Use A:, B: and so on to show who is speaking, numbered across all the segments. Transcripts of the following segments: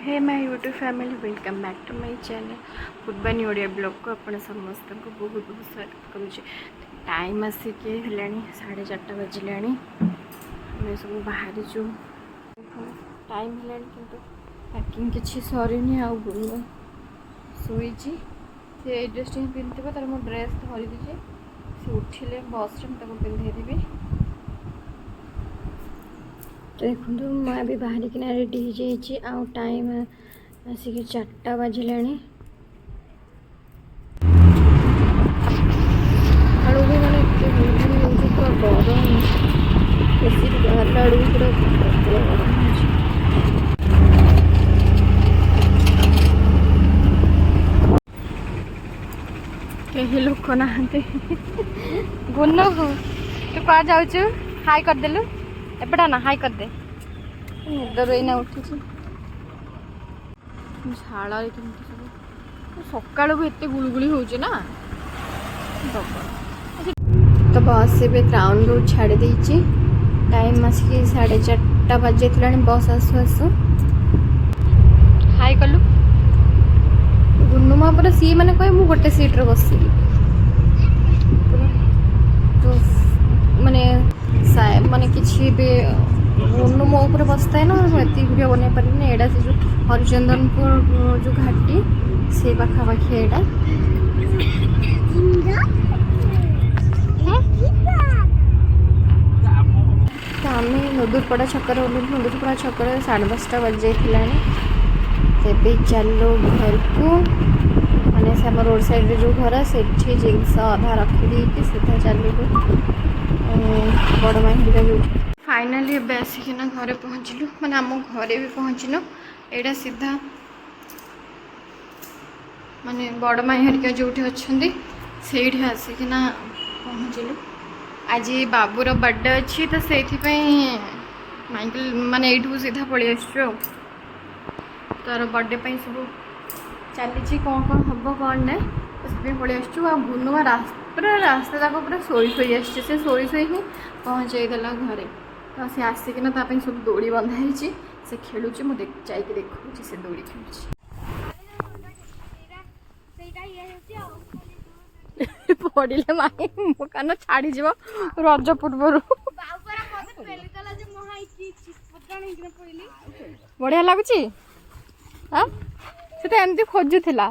A: Hey my YouTube family welcome back to my channel फुटबानी Odia blog को आपण समस्त को बहुत बहुत स्वागत करुचे। टाइम आसिक है 4:30 बजला आम सब बाहर टाइम है कि पैकिंग किसी सरीनी आ शोई से ड्रेस पिंधि तार मो ड्रेस धरी दीजिए से उठिले बस पिंधेदेवी। तो देखो मैं अभी बाहर किना रेडी हो टाइम आसिक 4टा बजला आलू भी मैंने पूरा गरम एसी बाहर आलू पूरा गरम कहीं लोक ना गुन तू क्या जाऊ हाई करदेलु एपटा ना हाई करदे निदर एना उठी झाड़ सब सका एत गुड़गुड़ी हो तो बस ए ग्राउंड रोड छाड़ देती टाइम आसिक 4:30 बजे बस आसु आसु हाई कलु गुनुमा पर सी मैंने कहे मुझे गोटे सीट्रे बसिली तो माने माने किसी भी गुनु मो ऊपर बसता है ना एति वीडियो बन पारे एटा से जो हरिचंदनपुर जो घाटी से पाखापाखि एटा तो आम नदुरपड़ा छकर नदुरपड़ा छकर 10:30 बजे तेरे चलो घर को मैंने से रोड साइड रे जो घर से जिनस अधा रखी सीधा चलो बड़ माई हरिका जो फाइनाली ए आसिकिना घरे पहुँचलु मैंने आम घरे भी पहुँचल एटा सीधा माने बड़ माई हरिका जो अच्छा से आसिकिना पहुँचलु। आज बाबूर बर्थडे अच्छी तो से माइकल माने यू सीधा पलि आसु तार बर्थडे सब चली कौन कौन हम कौन ना तो से पलि आसु आ गुनुआ पूरा रास्ता तक पूरा शोई से शोई ही पहुँचेदेला घरे तो सी आसिकिना सब दौड़ी बंधाई से खेलुँ मुझे जाकि देखा से दौड़ी खेलुँ पड़े माई मो कान छाड़ी रज पूर्वर बढ़िया लगुच से एमती खोजुला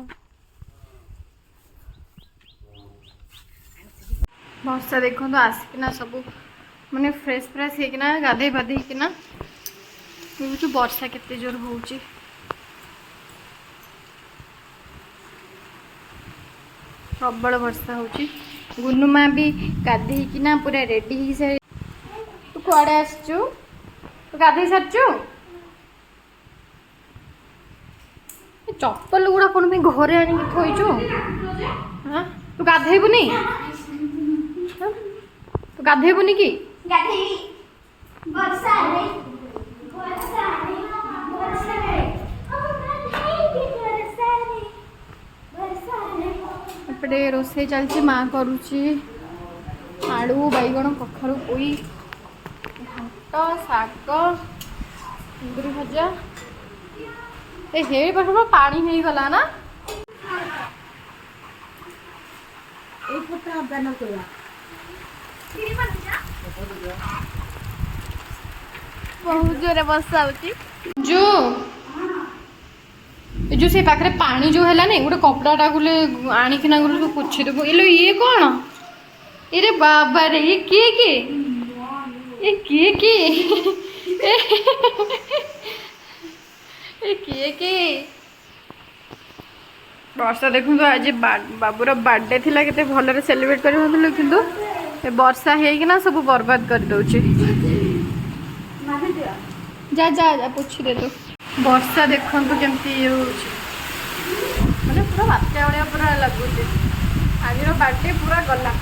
A: वर्षा देखो तो आसिकिना सब माने फ्रेश फ्रेश होना गाधे बाधेकिना देखु वर्षा केते जोर हो प्रबल वर्षा हो गुनुमा भी गाधेकिना पूरा रेडी हो सारी तू कड़े आसचु तू गाधे सारचु चप्पल गुड़ा कौन घरे आनिक थोचु हाँ तू गाधेबुनी तू गाधेबुनी कि एपटे रोसे चलती माँ करुच्ची आलू बैगण कखारू पोई घंट शाग कुंदरी भजा हे पाठ पानी हो गला ना बहुत जोरे वर्षा जो से पाखे पानी जो है नहीं गोटे कपड़ाटा गुले आणिकिना गुले पोछी देव ये कौन ये बाबा रे ये किए वर्षा देखो तो आज बाबूर बर्थडे थिला केते भलरे सेलिब्रेट कर किंतु वर्षा हेकिना सब बर्बाद कर दउची जा जा जा पूछी दे तो वर्षा देखो केमती ये माने पूरा बात्या भाया पूरा लगुच आज बर्थडे पूरा गला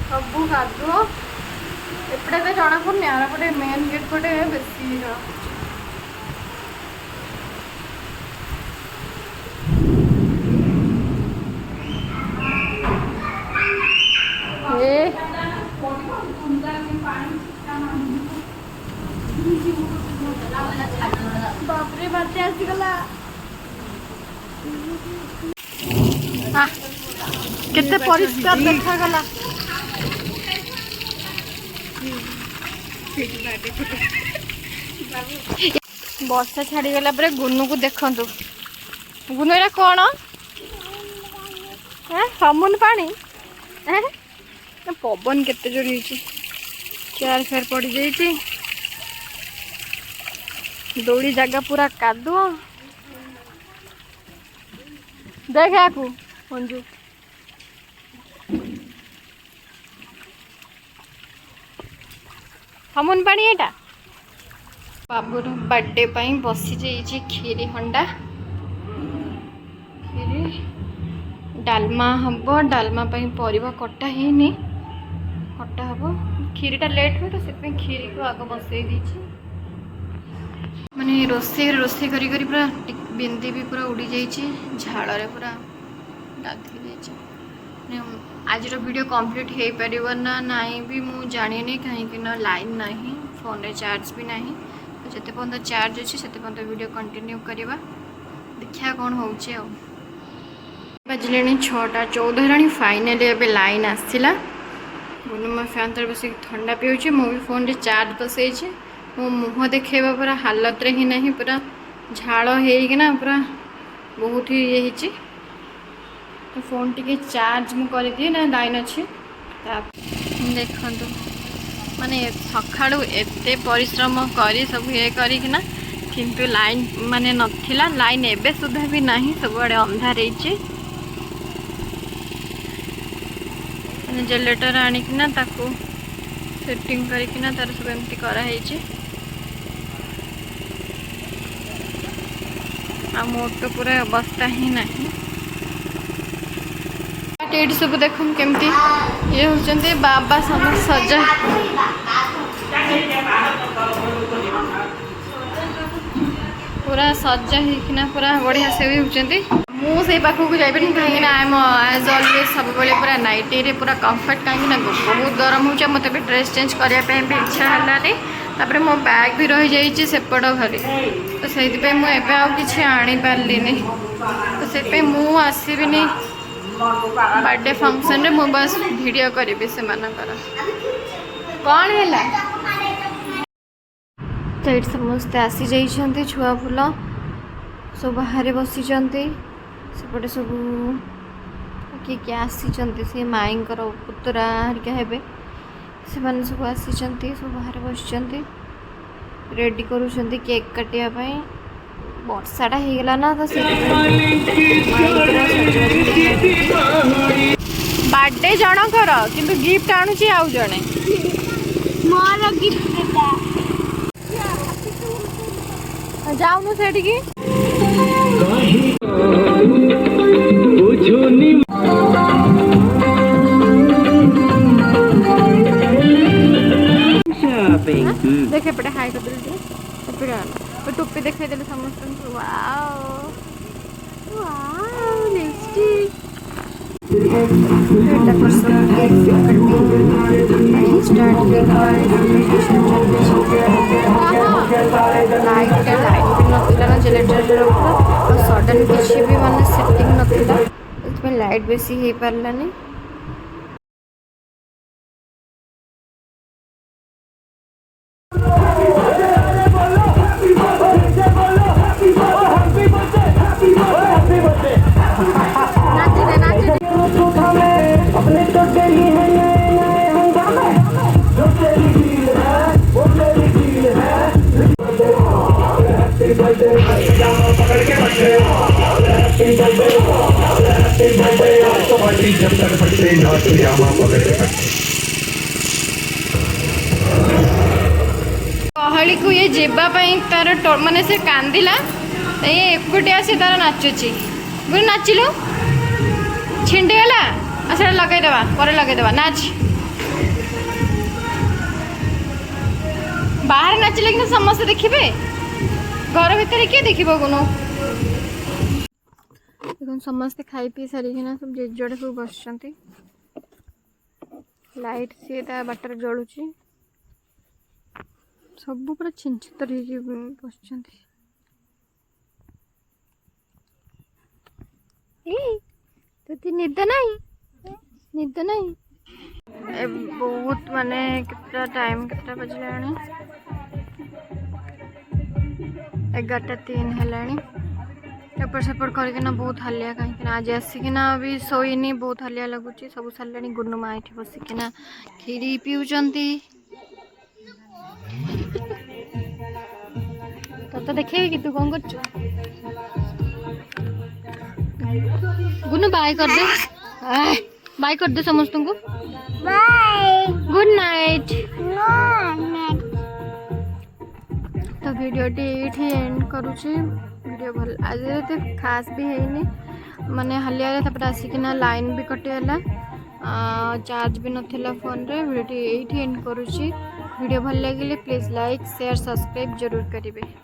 A: सबू कादुओ एपटे तो जना पड़े आर पटे मेन गेट पटे बेसी बापरे केते परिष्कार देखा गला वर्षा छाड़ी गला पर गुनु को देखंतु गुनु एरा कौन सामुन पानी पवन केते जोर होइची चेयर फेर पड़ जाइए दौड़ी जगह पूरा कादुआ देख आकू मंजू हमन पानी एटा बाबूर बर्थडे पाई बसी जाइए खीरी हंडा खीरी डालमा हम डालमा पाई परिबा कटा हैनी कटा हम खीरीटा लेट हुए तो से खीरी को आग बसई दीची माने रोसे रोसे करी करी पूरा बिंदी भी पूरा उड़ी जाइए झाड़ पूरा गाधी जाइए आज वीडियो कंप्लीट हो पार ना नाई भी मुझे जानी कहीं लाइन ना फोन रे चार्ज भी ना तो जिते पर्यंत चार्ज अच्छे से वीडियो कंटिन्यू करवा देखा कौन हो बजले 6:14 फाइनाली एवं लाइन आसला बोलो मो फैन तर बस ठंडा पीऊँ मुझे फोन रे चार्ज बसई मो मुँह देखा पूरा हालत रे ही नहीं पूरा झाड़ होना पूरा बहुत ही ये तो फोन टी चार्ज मु कर दिए ना लाइन अच्छी देखु माने सका एते परिश्रम कर सब ये करना किंतु लाइन माने नथिला लाइन एबे सुधा भी नहीं सब आड़े अंधार जनरेटर आनिकिना ताकू सेटिंग करकिना तार सब एमती कराई आ मोर तो पूरा अवस्था ही नहीं ये सब देख केमती ये होचंते बाबा समस्त सजा पूरा सजा होना पूरा बढ़िया से भी होचंती मुझे पाखक जाइबनी कहीं आई एम एज ऑलवेज सब पूरा नाइटी रे पूरा कंफर्ट कहीं बहुत गरम हो मत भी ड्रेस चेंज करने भी इच्छा है तापर मो बैग भी रही जाइए सेपट घरे तो से मुझे आनी पार्ली तो से मुझे आसबिनी बर्थडे फंक्शन रे मु बस वीडियो करी से मानकर कौन है तो ये समस्ते आसी जाइए छुआ फुल सब बाहर बसी सेपटे सब किए किए आसी से माई पुतरा हरिका हे से मैंने सब आसी सब बाहर बस रेडी करुँच केक काटापी वर्षाटा होगला ना तो बर्थडे जनकर किंतु गिफ्ट आणुची आउ जणे मोर गिफ्ट जाऊनु सेठी देखे पटे हाई कर दे टोपी देखा देले समस्त वाओ वाओ लिपस्टिक एटा person cake cutting start light भी नथिला ना जनरेटर सडन किसी भी माने सेटिंग नथिला इसमें लाइट बेसी हे पारलानी कहली को ये जीवाई तार माने से कांदिला ये एकुटिया से तार नाचुची बुझे नाचिलु छिंडीगला आ लगेदेवा पर लगेदेवा नाच बाहर नाचिले कि समस्त देखिए घर भितर किए देख गुनु देखो समस्ते खाई पी सारिकिना सब जेजड़े सब बस लाइट सी बाटर जलुची सब पूरा छिंछतर बस निद नहीं निद नहीं ए बहुत माने कितना टाइम कितना बजलानी 11:03 हेलानी एपट सेपट करके बहुत हालिया कहीं आज आसिकिना भी शोनी बहुत हालिया लगुच सब सारे गुनु माँ ये बसिकिना खीरी पिउचंती तो देखे कि तू कौन कर गुनु बाय कर दे बाय कर दे समस्त को बाय गुड नाइट तो वीडियो ये एंड करुचे वीडियो भल आज तो खास भी है माने हालिया आसिकिना लाइन भी कटिगला चार्ज भी नथिला फोन रे वीडियो ये एंड करुचे वीडियो भल लगे प्लीज लाइक शेयर सब्सक्राइब जरूर करेंगे।